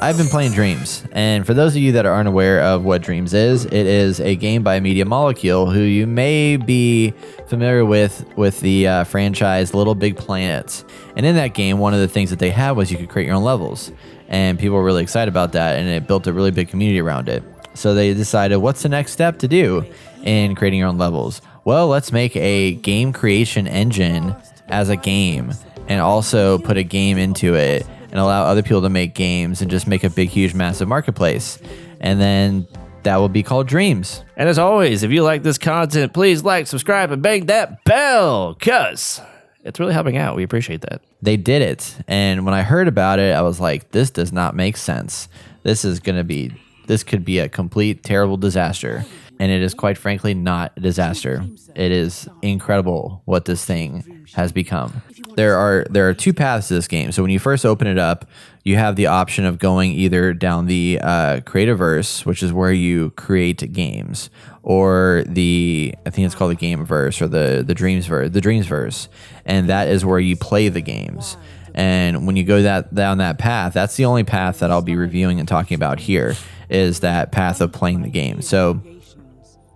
I've been playing Dreams, and for those of you that are unaware of what Dreams is, it is a game by Media Molecule, who you may be familiar with the franchise Little Big Planets. And in that game, one of the things that they had was you could create your own levels, and people were really excited about that, and it built a really big community around it. So they decided, what's the next step to do in creating your own levels? Well, let's make a game creation engine as a game, and also put a game into it, and allow other people to make games and just make a big, huge, massive marketplace. And then that will be called Dreams. And as always, if you like this content, please like, subscribe, and bang that bell, because it's really helping out. We appreciate that. They did it. And when I heard about it, I was like, this does not make sense. This could be a complete terrible disaster. And it is quite frankly not a disaster. It is incredible what this thing has become. There are two paths to this game. So when you first open it up, you have the option of going either down the Creativerse, which is where you create games, or I think it's called the Gameverse, or the Dreamsverse, and that is where you play the games. And when you go down that path, that's the only path that I'll be reviewing and talking about here, is that path of playing the game. So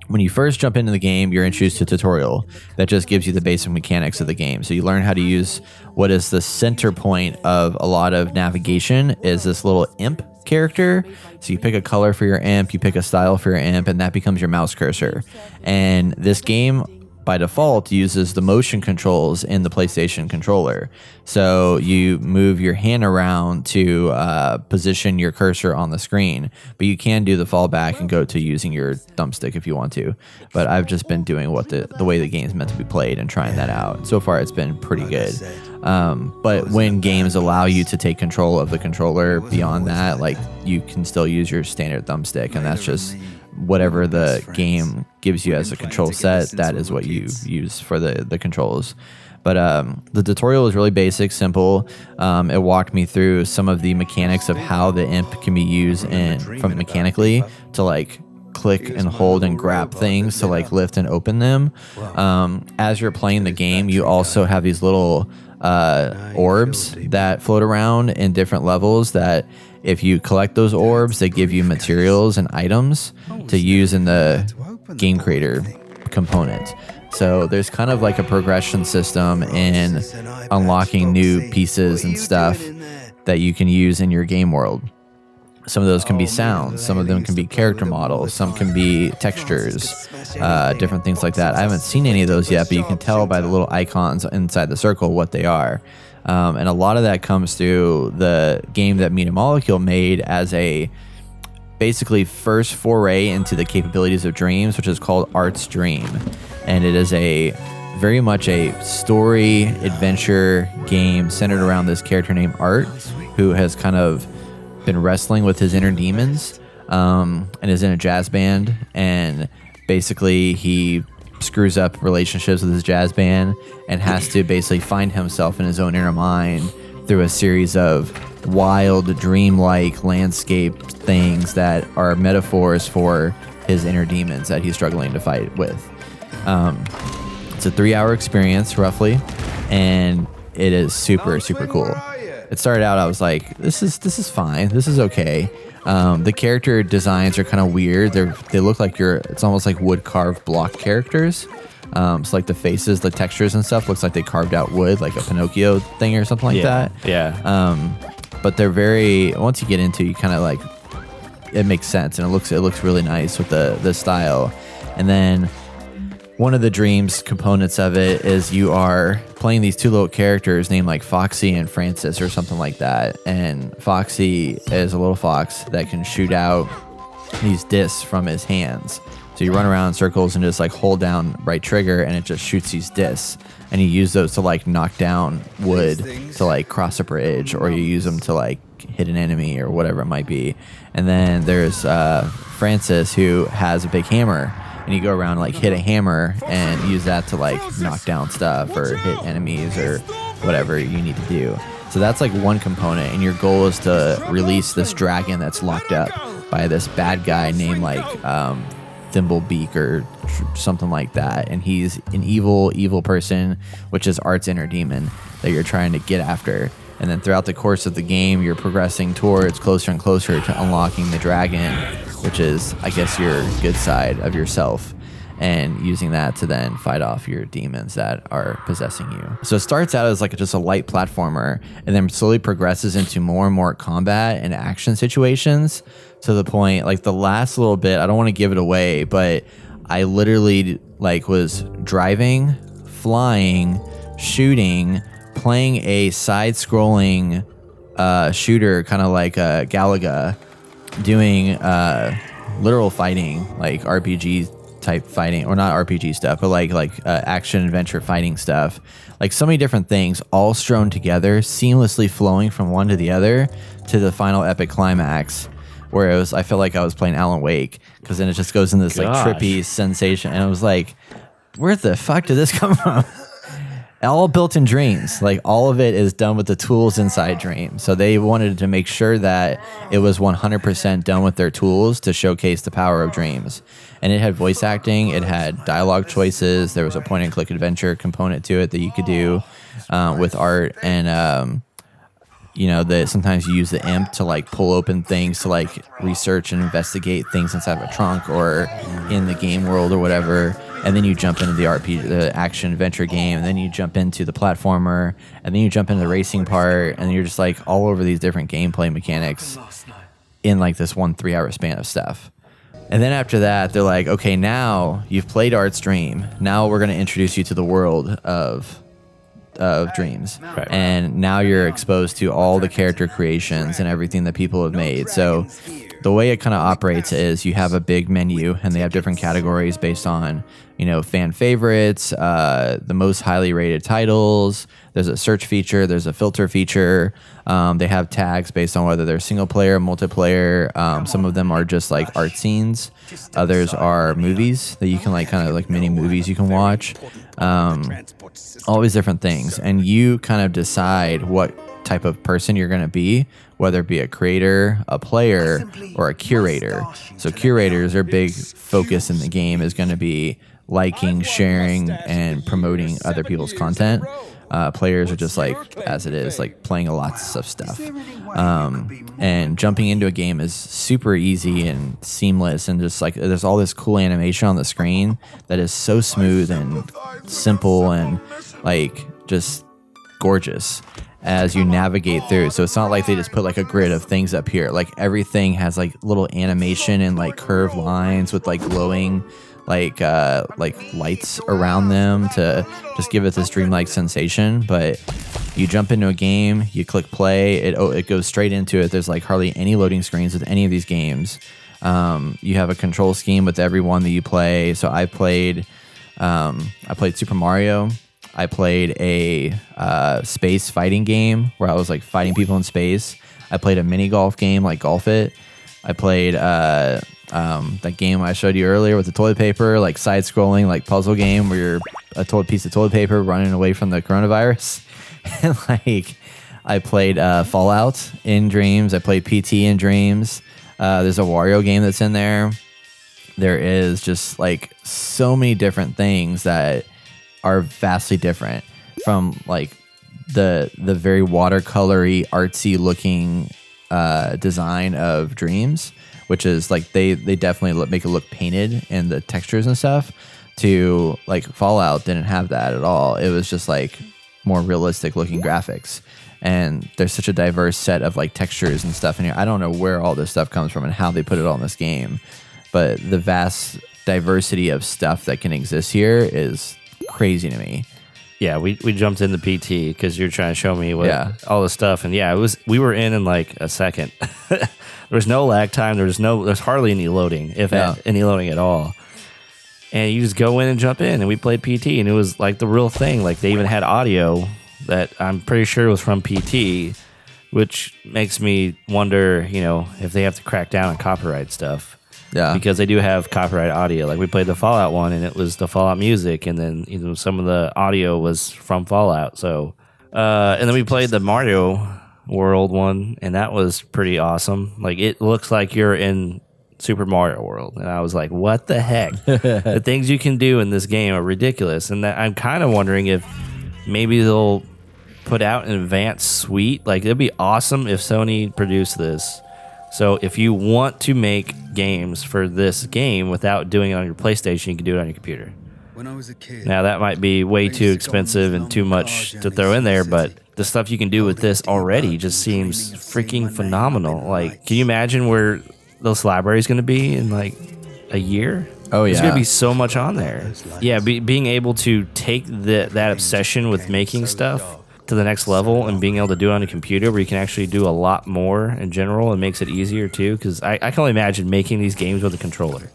when you first jump into the game, you're introduced to a tutorial that just gives you the basic mechanics of the game. So you learn how to use what is the center point of a lot of navigation, is this little imp character. So you pick a color for your imp, you pick a style for your imp, and that becomes your mouse cursor. And this game, by default, uses the motion controls in the PlayStation controller. So you move your hand around to position your cursor on the screen, but you can do the fallback and go to using your thumbstick if you want to. But I've just been doing what the way the game's meant to be played and trying that out. So far, it's been pretty good. But when games allow you to take control of the controller beyond that, like, you can still use your standard thumbstick, and that's just whatever the game gives you as a control set, that is what you use for the controls. But the tutorial is really basic, simple. It walked me through some of the mechanics of how the imp can be used from mechanically to like click and hold and grab things to like lift and open them. As you're playing the game, you also have these little orbs that float around in different levels that, if you collect those orbs, they give you materials and items to use in the game creator component. So there's kind of like a progression system in unlocking new pieces and stuff that you can use in your game world. Some of those can be sounds, some of them can be character models, some can be textures, different things like that. I haven't seen any of those yet, but you can tell by the little icons inside the circle what they are. And a lot of that comes through the game that Media Molecule made as a basically first foray into the capabilities of Dreams, which is called Art's Dream. And it is very much a story adventure game centered around this character named Art, who has kind of been wrestling with his inner demons, and is in a jazz band. And basically he screws up relationships with his jazz band and has to basically find himself in his own inner mind through a series of wild, dreamlike landscape things that are metaphors for his inner demons that he's struggling to fight with. It's a 3-hour experience roughly, and it is super, super cool. It started out, I was like, this is fine, this is okay. The character designs are kind of weird. They look like it's almost like wood carved block characters. So like the faces, the textures and stuff looks like they carved out wood, like a Pinocchio thing or something like that. Yeah. But they're once you get into, you kind of like, it makes sense, and it looks really nice with the style. And then one of the Dreams components of it is you are playing these two little characters named like Foxy and Francis or something like that. And Foxy is a little fox that can shoot out these discs from his hands. So you run around in circles and just like hold down right trigger, and it just shoots these discs. And you use those to like knock down wood to like cross a bridge, or you use them to like hit an enemy or whatever it might be. And then there's Francis, who has a big hammer, and you go around and like hit a hammer and use that to like knock down stuff or hit enemies or whatever you need to do. So that's like one component, and your goal is to release this dragon that's locked up by this bad guy named like Thimblebeak or something like that, and he's an evil person, which is Art's inner demon that you're trying to get after. And then throughout the course of the game, you're progressing towards closer and closer to unlocking the dragon, which is, I guess, your good side of yourself, and using that to then fight off your demons that are possessing you. So it starts out as like just a light platformer, and then slowly progresses into more and more combat and action situations, to the point, like the last little bit, I don't want to give it away, but I literally like was driving, flying, shooting, playing a side-scrolling shooter, kind of like Galaga, doing literal fighting, like RPG type fighting, or not RPG stuff, but like action adventure fighting stuff. Like so many different things all strewn together, seamlessly flowing from one to the other to the final epic climax, where it was, I felt like I was playing Alan Wake, because then it just goes into this like trippy sensation, and I was like, where the fuck did this come from? All built in Dreams. Like all of it is done with the tools inside Dreams. So they wanted to make sure that it was 100% done with their tools to showcase the power of Dreams. And it had voice acting, it had dialogue choices, there was a point and click adventure component to it that you could do with art, and you know, that sometimes you use the imp to like pull open things to like research and investigate things inside of a trunk or in the game world or whatever. And then you jump into the RPG, the action adventure game, and then you jump into the platformer, and then you jump into the racing part, and you're just like all over these different gameplay mechanics in like this 1 3-hour span of stuff. And then after that, they're like, okay, now you've played Art's Dream. Now we're going to introduce you to the world of Dreams. Right. And now you're exposed to all the character creations and everything that people have made. So the way it kind of operates is you have a big menu, and they have different categories based on, you know, fan favorites, the most highly rated titles. There's a search feature, there's a filter feature. They have tags based on whether they're single player, multiplayer. Some of them are just like art scenes. Others are movies that you can like kind of like mini movies you can watch. All these different things, and you kind of decide what type of person you're going to be, whether it be a creator, a player, or a curator. So curators, their big focus in the game is going to be liking, sharing, and promoting other people's content. Players are just like, as it is, like playing lots of stuff. And jumping into a game is super easy and seamless, and just like there's all this cool animation on the screen that is so smooth and simple and like just gorgeous as you navigate through. So it's not like they just put like a grid of things up here. Like everything has like little animation and like curved lines with like glowing like lights around them to just give it this dreamlike sensation. But you jump into a game, you click play, it goes straight into it. There's like hardly any loading screens with any of these games. You have a control scheme with every one that you play. So I played Super Mario. I played a space fighting game where I was like fighting people in space. I played a mini golf game like Golf It. I played that game I showed you earlier with the toilet paper, like side-scrolling like puzzle game where you're a piece of toilet paper running away from the coronavirus. And like I played Fallout in Dreams. I played PT in Dreams. There's a Wario game that's in there. There is just like so many different things that are vastly different from like the very watercolory, artsy looking design of Dreams, which is like they definitely make it look painted and the textures and stuff, to like Fallout didn't have that at all. It was just like more realistic looking graphics, and there's such a diverse set of like textures and stuff in here. I don't know where all this stuff comes from and how they put it all in this game, but the vast diversity of stuff that can exist here is crazy to me. Yeah, we jumped into PT because you're trying to show me what all the stuff, and we were in like a second. There was no lag time. There's hardly any loading, any loading at all. And you just go in and jump in, and we played PT, and it was like the real thing. Like they even had audio that I'm pretty sure was from PT, which makes me wonder, you know, if they have to crack down on copyright stuff. Yeah, because they do have copyright audio. Like we played the Fallout one, and it was the Fallout music, and then you know some of the audio was from Fallout. So, and then we played the Mario World one, and that was pretty awesome. Like it looks like you're in Super Mario World, and I was like, "What the heck?" The things you can do in this game are ridiculous, and that, I'm kind of wondering if maybe they'll put out an advanced suite. Like, it'd be awesome if Sony produced this. So if you want to make games for this game without doing it on your PlayStation, you can do it on your computer. When I was a kid, Now, that might be way too expensive and too much to throw in there, but the stuff you can do with this already just seems freaking phenomenal. Like, can you imagine where this library is going to be in like a year? Oh, yeah. There's going to be so much on there. Yeah, being able to take that obsession with making stuff to the next level and being able to do it on a computer where you can actually do a lot more in general, and makes it easier too, because I can only imagine making these games with a controller.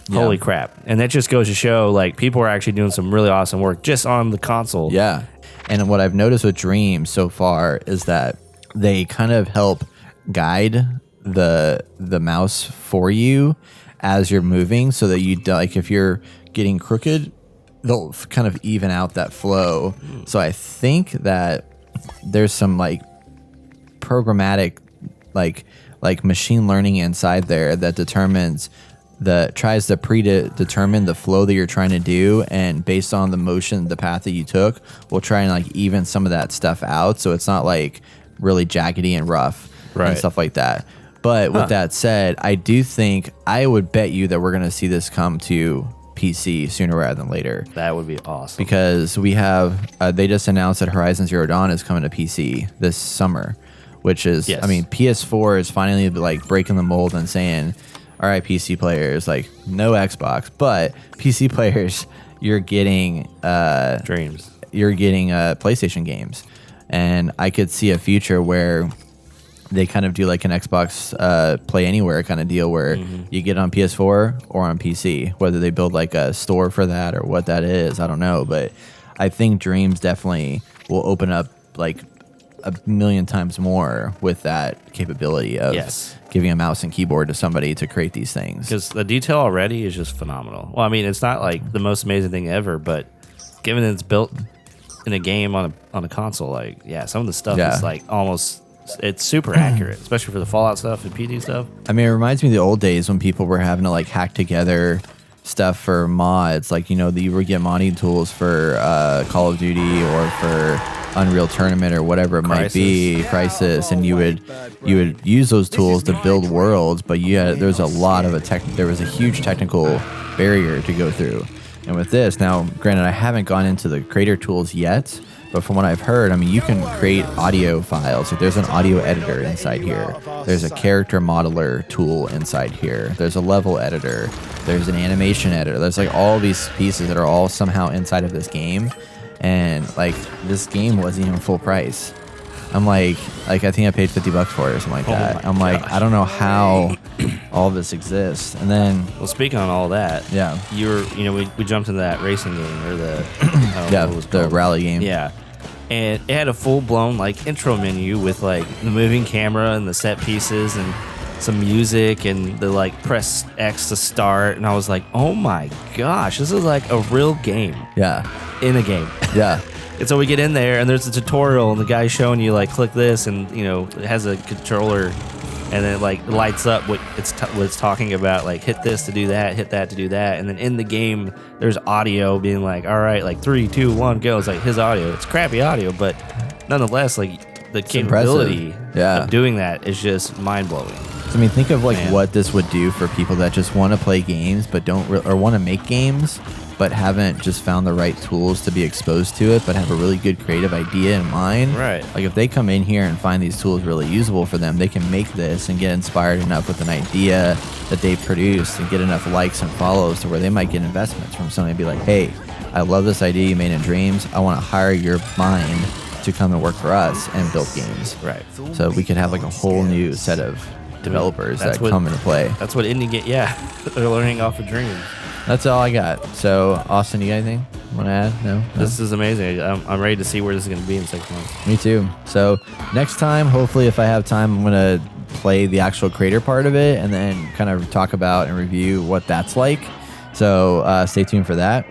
Yeah. Holy crap. And that just goes to show, like, people are actually doing some really awesome work just on the console. Yeah. And what I've noticed with Dreams so far is that they kind of help guide the mouse for you as you're moving, so that you, like, if you're getting crooked, they'll kind of even out that flow. So I think that there's some like programmatic like machine learning inside there that tries to predetermine the flow that you're trying to do, and based on the motion, the path that you took, will try and like even some of that stuff out, so it's not like really jaggedy and rough and stuff like that. But with that said, I do think, I would bet you that we're going to see this come to PC sooner rather than later. That would be awesome. Because we have, they just announced that Horizon Zero Dawn is coming to PC this summer, which is, yes. I mean, PS4 is finally like breaking the mold and saying, all right, PC players, like no Xbox, but PC players, you're getting Dreams. You're getting PlayStation games. And I could see a future where they kind of do like an Xbox Play Anywhere kind of deal, where you get on PS4 or on PC, whether they build like a store for that or what that is, I don't know. But I think Dreams definitely will open up like a million times more with that capability of giving a mouse and keyboard to somebody to create these things. Because the detail already is just phenomenal. Well, I mean, it's not like the most amazing thing ever, but given it's built in a game on a console, like, yeah, some of the stuff is like almost... It's super accurate, especially for the Fallout stuff and PD stuff. I mean, it reminds me of the old days when people were having to like hack together stuff for mods. Like, you know, you would get modding tools for Call of Duty or for Unreal Tournament or whatever it might be, Crisis, and you would use those tools to build worlds. But there's a lot of there was a huge technical barrier to go through. And with this, now, granted, I haven't gone into the creator tools yet. But from what I've heard, I mean, you can create audio files. Like, there's an audio editor inside here. There's a character modeler tool inside here. There's a level editor. There's an animation editor. There's like all these pieces that are all somehow inside of this game. And like, this game wasn't even full price. I'm like I think I paid $50 for it or something like that. I'm like, I don't know how all this exists. And then, well, speaking on all that, we jumped into that racing game, or the rally game. Yeah. And it had a full-blown like intro menu with like the moving camera and the set pieces and some music and the like press X to start, and I was like, oh my gosh, this is like a real game. Yeah. In a game. Yeah. And so we get in there, and there's a tutorial, and the guy's showing you like, click this, and you know, it has a controller, and then it like lights up what it's talking about, like hit this to do that, hit that to do that, and then in the game there's audio being like, all right, like 3, 2, 1, go. It's like his audio. It's crappy audio, but nonetheless, like the capability of doing that is just mind blowing. So, I mean, think of like what this would do for people that just want to play games but don't or want to make games but haven't just found the right tools to be exposed to it, but have a really good creative idea in mind. Right. Like, if they come in here and find these tools really usable for them, they can make this and get inspired enough with an idea that they produced and get enough likes and follows to where they might get investments from somebody and be like, hey, I love this idea you made in Dreams. I want to hire your mind to come and work for us and build games. Right. So we could have like a whole new set of developers that come into play. That's what indie game. Yeah, they're learning off of Dreams. That's all I got. So, Austin, you got anything you want to add? No? This is amazing. I'm ready to see where this is going to be in 6 months. Me too. So, next time, hopefully, if I have time, I'm going to play the actual creator part of it and then kind of talk about and review what that's like. So, stay tuned for that.